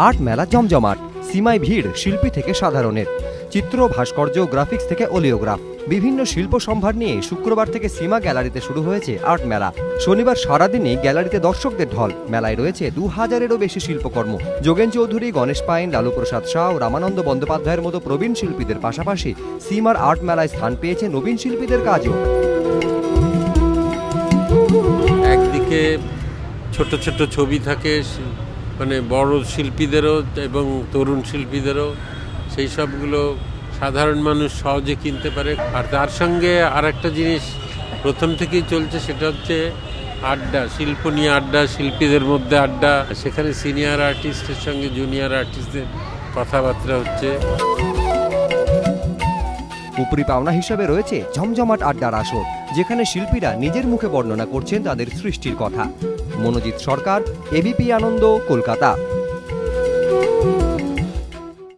Art মেলা জমজমাট, সীমায় ভিড় শিল্পী থেকে সাধারণের। চিত্র, ভাস্কর্য, গ্রাফিক্স থেকে অলিওগ্রাফ, বিভিন্ন শিল্প সম্ভার নিয়ে শুক্রবার থেকে সীমা গ্যালারিতে শুরু হয়েছে আর্ট মেলা। শনিবার সারাদিনই গ্যালারিতে দর্শকদের ঢল। মেলায় রয়েছে 2000-এরও বেশি শিল্পকর্ম। যোগেন চৌধুরী, গণেশ পাইন, লালু প্রসাদ শাহ ও রামানন্দ বন্দ্যোপাধ্যায়ের মতো প্রবীণ শিল্পীদের পাশাপাশি সীমার আর্ট মেলায় স্থান পেয়েছে নবীন শিল্পীদের কাজও। একদিকে ছোট ছোট ছবি থাকে, মানে বড় শিল্পীদেরও এবং তরুণ শিল্পীদেরও, সেই সবগুলো সাধারণ মানুষ সহজে কিনতে পারে। আর তার সঙ্গে আর একটা জিনিস প্রথম থেকেই চলছে, সেটা হচ্ছে আড্ডা, শিল্প নিয়ে আড্ডা, শিল্পীদের মধ্যে আড্ডা। সেখানে সিনিয়র আর্টিস্টের সঙ্গে জুনিয়র আর্টিস্টদের কথাবার্তা হচ্ছে। উপরি পাওনা হিসেবে রয়েছে জমজমাট আড্ডার আসর, যেখানে শিল্পীরা নিজের মুখে বর্ণনা করছেন তাদের সৃষ্টির কথা। মনোজিৎ সরকার, এবিপি আনন্দ, কলকাতা।